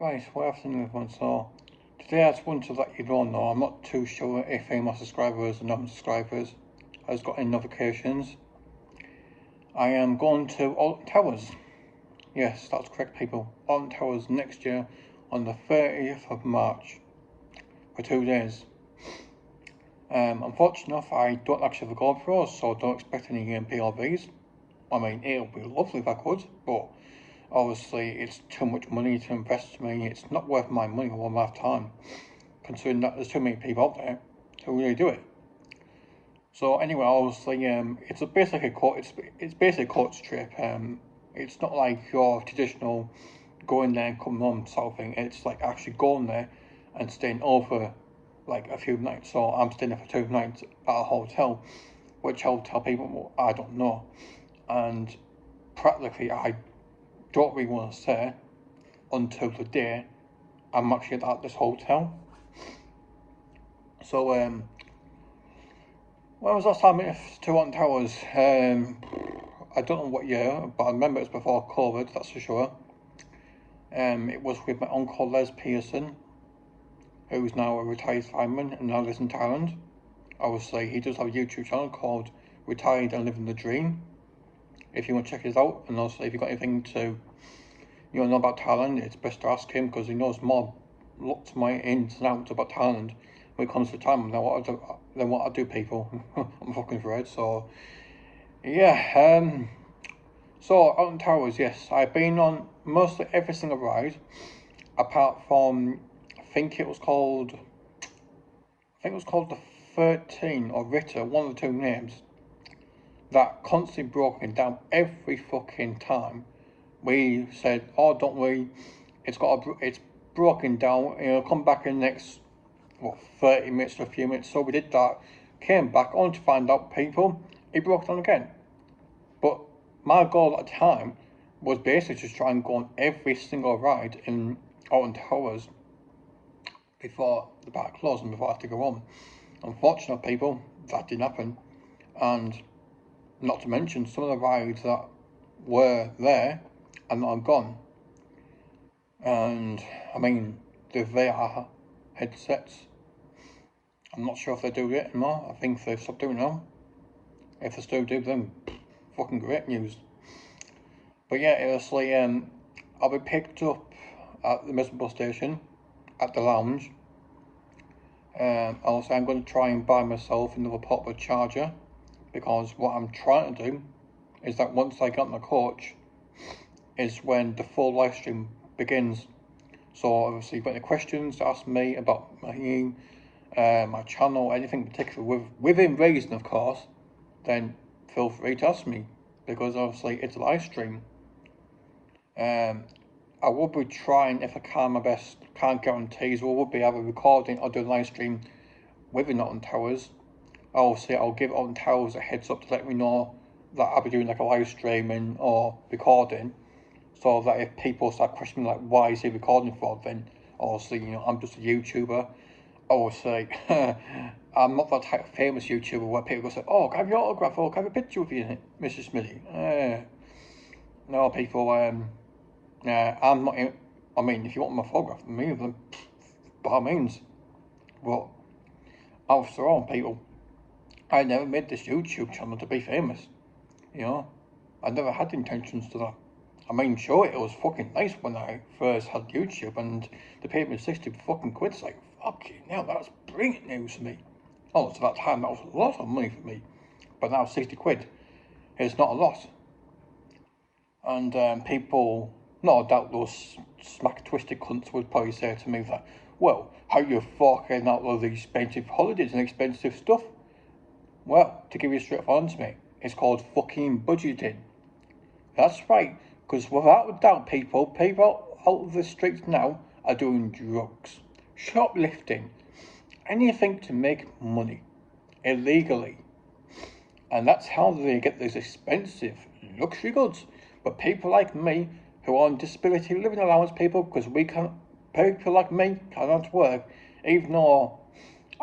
Right, well, afternoon everyone. So, today I just wanted to let you all know I'm not too sure if any of my subscribers or non-subscribers has got any notifications. I am going to Alton Towers. Yes, that's correct, people. Alton Towers next year on the 30th of March for 2 days. Unfortunately enough, I don't actually have a GoPro, so don't expect any PLVs. I mean, it would be lovely if I could, but obviously it's too much money to invest in me. It's not worth my money or my time, considering that there's too many people out there to really do it. So anyway, obviously, it's basically a coach trip. It's not like your traditional going there and coming home sort of thing. It's like actually going there and staying over like a few nights. So I'm staying there for 2 nights at a hotel. Which hotel, people, I don't know. And practically I don't really want to stay until the day I'm actually at this hotel. So when was last time to Alton Towers? I don't know what year, but I remember it was before COVID, that's for sure. It was with my uncle Les Pearson, who's now a retired fireman and now lives in Thailand. Obviously, he does have a YouTube channel called Retired and Living the Dream. If you want to check it out, and also if you've got anything to know about Thailand, it's best to ask him because he knows more, lots of my ins and outs about Thailand when it comes to time than what I do, people. I'm fucking afraid. So yeah, so Alton Towers, yes, I've been on mostly every single ride, apart from I think it was called the 13 or Ritter, one of the two names, that constantly broken down every fucking time. We said, oh, don't worry, it's broken down, come back in the next 30 minutes to a few minutes. So we did that, came back, only to find out, people, it broke down again. But my goal at the time was basically just try and go on every single ride in Alton Towers before the park closed and before I had to go home. Unfortunately, people, that didn't happen. And not to mention, some of the rides that were there are now gone. And I mean, the VR headsets, I'm not sure if they do it anymore. I think they've stopped doing it now. If they still do, then fucking great news. But yeah, honestly, I'll be picked up at the Melbourne bus station at the lounge. Also, I'm going to try and buy myself another portable charger, because what I'm trying to do is that once I get on the coach is when the full live stream begins. So obviously, if you've got any questions to ask me about my channel, anything particular within reason, of course, then feel free to ask me, because obviously it's a live stream. I will be trying, if I can, my best. Can't guarantees. We will be either recording or doing live stream within Alton Towers. Obviously, I'll give Alton Towers a heads up to let me know that I'll be doing like a live streaming or recording, so that if people start questioning like why is he recording for, then obviously I'm just a YouTuber. Obviously, I'm not that type of famous YouTuber where people go say, oh, can I have your autograph or can I have a picture with you, Mr. Smiddy? No, people, I'm not. I mean, if you want my photograph of me, then by all means. But after all, people, I never made this YouTube channel to be famous. I never had intentions to that. I mean, sure, it was fucking nice when I first had YouTube and they paid me 60 fucking quid. It's like, fuck you, now that's brilliant news for me. Oh, so that time that was a lot of money for me. But now 60 quid is not a lot. And people, no doubt those smack twisted cunts would probably say to me that, well, how you forking out all these expensive holidays and expensive stuff? Well, to give you a straight answer, mate, it's called fucking budgeting. That's right, because without a doubt, people out of the streets now are doing drugs, shoplifting, anything to make money, illegally. And that's how they get those expensive luxury goods. But people like me, who are on disability living allowance, people like me cannot work, even though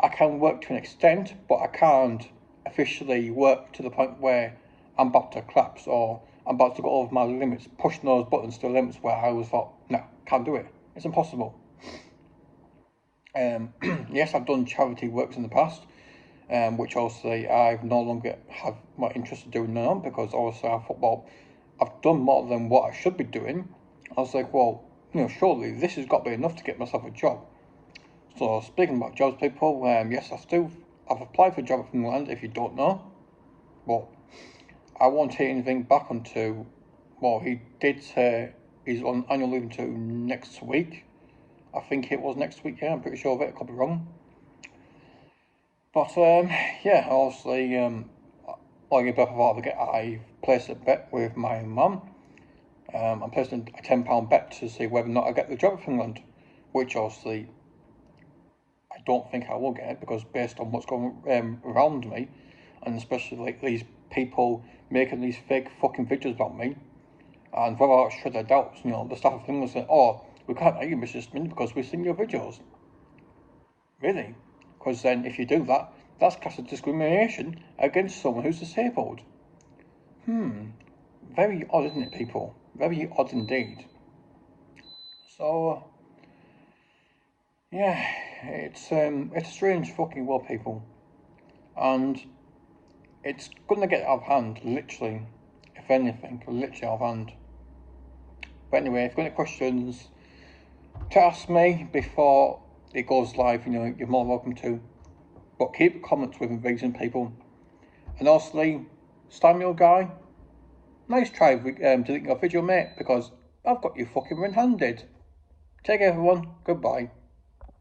I can work to an extent, but I can't officially work to the point where I'm about to collapse or I'm about to go over my limits, pushing those buttons to limits where I always thought, no, can't do it. It's impossible. Yes, I've done charity works in the past, which obviously I no longer have my interest in doing now, because obviously I thought, well, I've done more than what I should be doing. I was like, well, surely this has got to be enough to get myself a job. So speaking about jobs, people, yes, I've applied for a job in England, if you don't know, but I won't hear anything back until, well, he did say he's on annual leave until next week. I think it was next week, yeah, I'm pretty sure of it, I could be wrong. But, yeah, obviously, like a bit of I placed a bet with my mum. I'm placing a £10 bet to see whether or not I get the job in Finland, which obviously I don't think I will get it, because based on what's going around me, and especially like these people making these fake fucking videos about me, and without a shred of doubt, the staff of Finland say, oh, we can't hire you, Mr. Smiddy, because we've seen your videos. Really? Because then if you do that, that's class of discrimination against someone who's disabled. Very odd, isn't it, people? Very odd indeed. So, yeah, it's a strange fucking world, people, and it's gonna get out of hand, literally. If anything, literally out of hand. But anyway, if you've got any questions to ask me before it goes live, you're more welcome to. But keep comments within reason, people. And honestly, Samuel guy, nice try deleting your video, mate, because I've got you fucking red-handed. Take care, everyone. Goodbye.